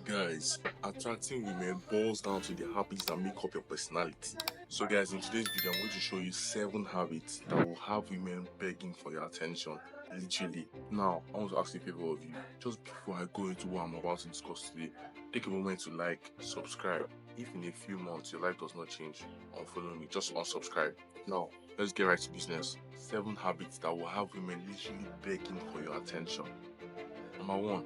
Guys, attracting women boils down to the habits that make up your personality. So guys, in today's video, I'm going to show you 7 habits that will have women begging for your attention. Literally. Now, I want to ask a favor of you. Just before I go into what I'm about to discuss today, take a moment to like, subscribe. If in a few months your life does not change, unfollow me, just unsubscribe. Now, let's get right to business. 7 habits that will have women literally begging for your attention. Number 1,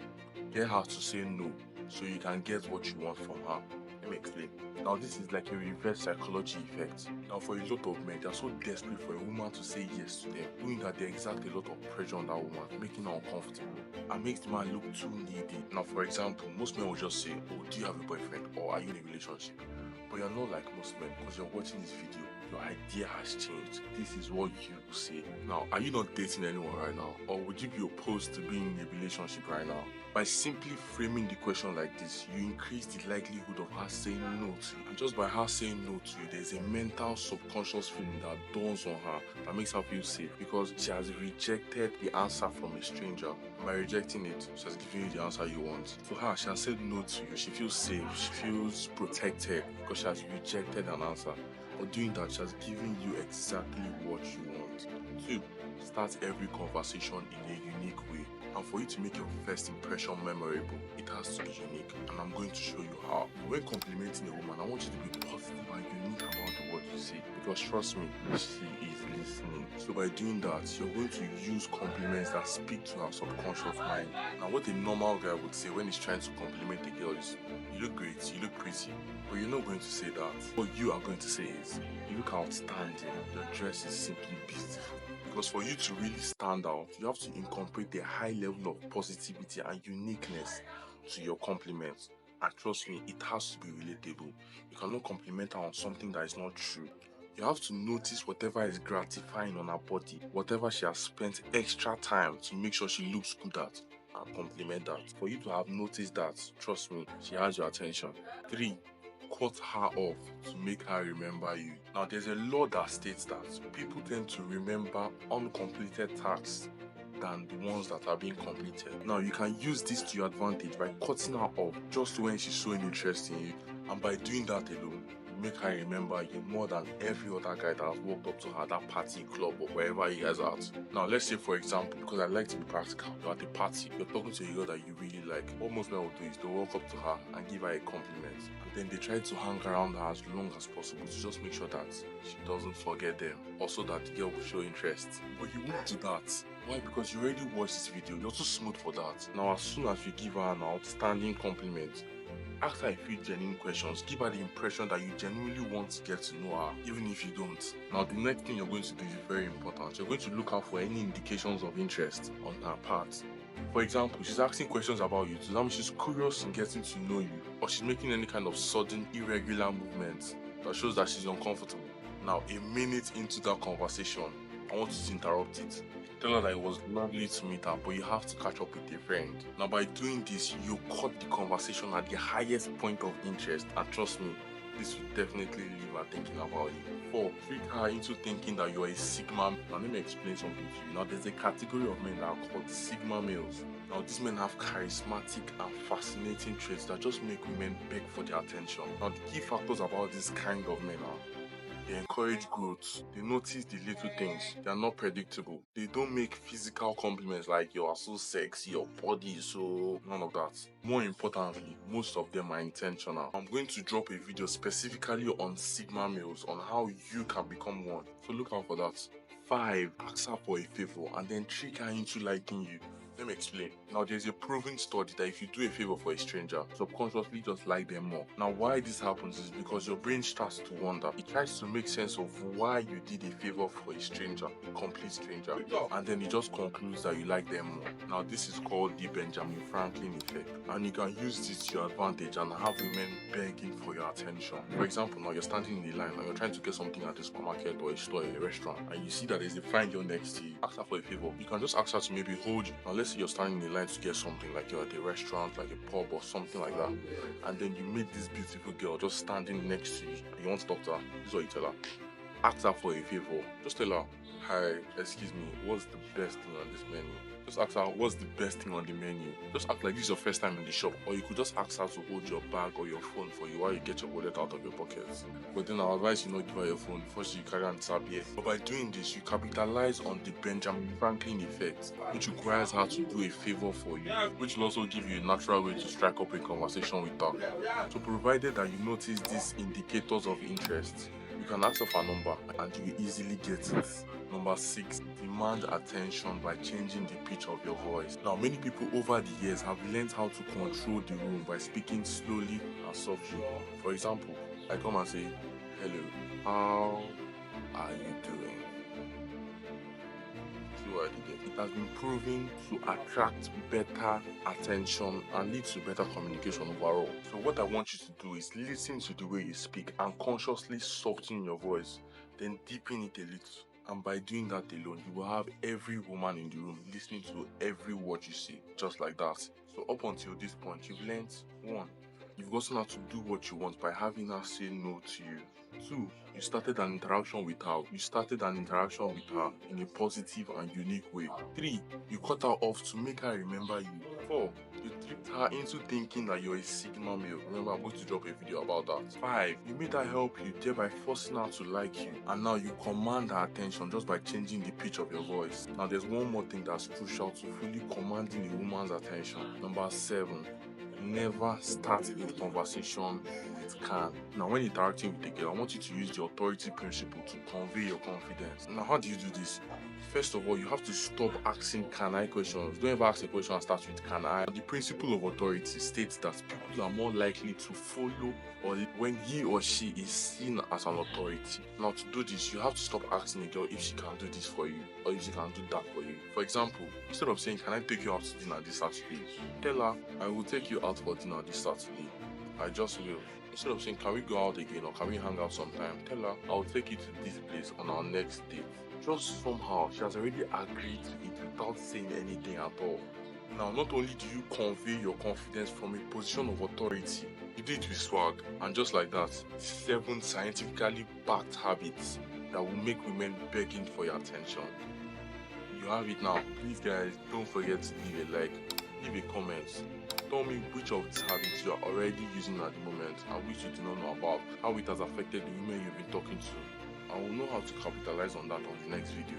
get her to say no so you can get what you want from her. Let me explain. Now, this is like a reverse psychology effect. Now, for a lot of men, they're so desperate for a woman to say yes to them, doing that they exert a lot of pressure on that woman, making her uncomfortable, and makes the man look too needy. Now, for example, most men will just say, "Oh, do you have a boyfriend, or are you in a relationship?" But you're not like most men, because you're watching this video. Your idea has changed. This is what you will say. Now, are you not dating anyone right now? Or would you be opposed to being in a relationship right now? By simply framing the question like this, you increase the likelihood of her saying no to you. And just by her saying no to you, there's a mental subconscious feeling that dawns on her that makes her feel safe, because she has rejected the answer from a stranger. By rejecting it, she has given you the answer you want. For her, she has said no to you. She feels safe. She feels protected because she has rejected an answer. But doing that, she has given you exactly what you want. 2, start every conversation in a unique way. And for you to make your first impression memorable, it has to be unique. And I'm going to show you how. When complimenting a woman, I want you to be positive and unique about the word you say. Because trust me, she is listening. So by doing that, you're going to use compliments that speak to her subconscious mind. Now, what a normal guy would say when he's trying to compliment a girl is, "You look great, you look pretty." But you're not going to say that. What you are going to say is, "You look outstanding, your dress is simply beautiful." Because for you to really stand out, you have to incorporate a high level of positivity and uniqueness to your compliments. And trust me, it has to be relatable. You cannot compliment her on something that is not true. You have to notice whatever is gratifying on her body, whatever she has spent extra time to make sure she looks good at, and compliment that. For you to have noticed that, trust me, she has your attention. 3, cut her off to make her remember you. Now, there's a law that states that people tend to remember uncompleted tasks than the ones that are being completed. Now, you can use this to your advantage by cutting her off just when she's showing interest in you, and by doing that alone, you make her remember you more than every other guy that has walked up to her at that party, club, or wherever you guys are at. Now, let's say, for example, because I like to be practical, you're at a party, you're talking to a girl that you really like. What most men will do is they'll walk up to her and give her a compliment, and then they try to hang around her as long as possible to just make sure that she doesn't forget them, also that the girl will show interest. But you won't do that. Why? Because you already watched this video. You're too smooth for that. Now, as soon as you give her an outstanding compliment, ask her a few genuine questions. Give her the impression that you genuinely want to get to know her, even if you don't. Now, the next thing you're going to do is very important. You're going to look out for any indications of interest on her part. For example, she's asking questions about you, so that means she's curious in getting to know you, or she's making any kind of sudden, irregular movements that shows that she's uncomfortable. Now, a minute into that conversation, I want you to interrupt it. Tell her that it was lovely to meet her, but you have to catch up with a friend. Now, by doing this, you cut the conversation at the highest point of interest, and trust me, this will definitely leave her thinking about you. 4, trick her into thinking that you're a Sigma. Now, let me explain something to you. Now, there's a category of men that are called Sigma males. Now, these men have charismatic and fascinating traits that just make women beg for their attention. Now, the key factors about this kind of men are: they encourage growth. They notice the little things. They are not predictable. They don't make physical compliments like "you are so sexy, your body is so..." None of that. More importantly, most of them are intentional. I'm going to drop a video specifically on Sigma males on how you can become one. So look out for that. 5, ask her for a favor and then trick her into liking you. Let me explain. Now, there's a proven study that if you do a favor for a stranger, subconsciously just like them more. Now, why this happens is because your brain starts to wonder. It tries to make sense of why you did a favor for a stranger, a complete stranger, and then it just concludes that you like them more. Now, this is called the Benjamin Franklin effect, and you can use this to your advantage and have women begging for your attention. For example, now you're standing in a line and you're trying to get something at a supermarket or a store or a restaurant, and you see that there's a fine girl next to you. Ask her for a favor. You can just ask her to maybe hold you. Now, let's say you're standing in a line to get something, like you're at a restaurant, like a pub or something like that, and then you meet this beautiful girl just standing next to you and you want to talk to her. This is what you tell her. Ask her for a favor. Just tell her, "Hi, excuse me, what's the best thing on this menu?" Just ask her what's the best thing on the menu. Just act like this is your first time in the shop, or you could just ask her to hold your bag or your phone for you while you get your wallet out of your pocket. But then I advise you not give her your phone before she carry and disappear. But by doing this, you capitalize on the Benjamin Franklin effect, which requires her to do a favor for you, which will also give you a natural way to strike up a conversation with her. So provided that you notice these indicators of interest, you can ask for her number and you will easily get it. Number 6, demand attention by changing the pitch of your voice. Now, many people over the years have learned how to control the room by speaking slowly and softly. For example, I come and say, "Hello, how are you doing?" See what I did there? It has been proven to attract better attention and lead to better communication overall. So what I want you to do is listen to the way you speak and consciously soften your voice, then deepen it a little. And by doing that alone, you will have every woman in the room listening to every word you say, just like that. So up until this point, you've learned 1, you've gotten her to do what you want by having her say no to you. 2, you started an interaction with her. In a positive and unique way. 3, you cut her off to make her remember you. 4, you tricked her into thinking that you're a Sigma male. Remember, I'm going to drop a video about that. 5, you made her help you, thereby forcing her to like you. And now you command her attention just by changing the pitch of your voice. Now there's one more thing that's crucial to fully commanding a woman's attention. Number 7, never start a conversation with can. Now, when interacting with a girl, I want you to use the authority principle to convey your confidence. Now, how do you do this? First of all, you have to stop asking "can I" questions. Don't ever ask a question and start with "can I." The principle of authority states that people are more likely to follow or when he or she is seen as an authority. Now, to do this, you have to stop asking a girl if she can do this for you or if she can do that for you. For example, instead of saying, "Can I take you out to dinner this Saturday?" tell her, "I will take you out for dinner this Saturday. I just will." Instead of saying, "Can we go out again or can we hang out sometime?" tell her, "I'll take you to this place on our next date." Just somehow, she has already agreed to it without saying anything at all. Now, not only do you convey your confidence from a position of authority, you do it with swag. And just like that, 7 scientifically backed habits that will make women begging for your attention. You have it now. Please guys, don't forget to leave a like, leave a comment. Tell me which of these habits you are already using at the moment and which you do not know about, how it has affected the women you've been talking to. I will know how to capitalize on that on the next video.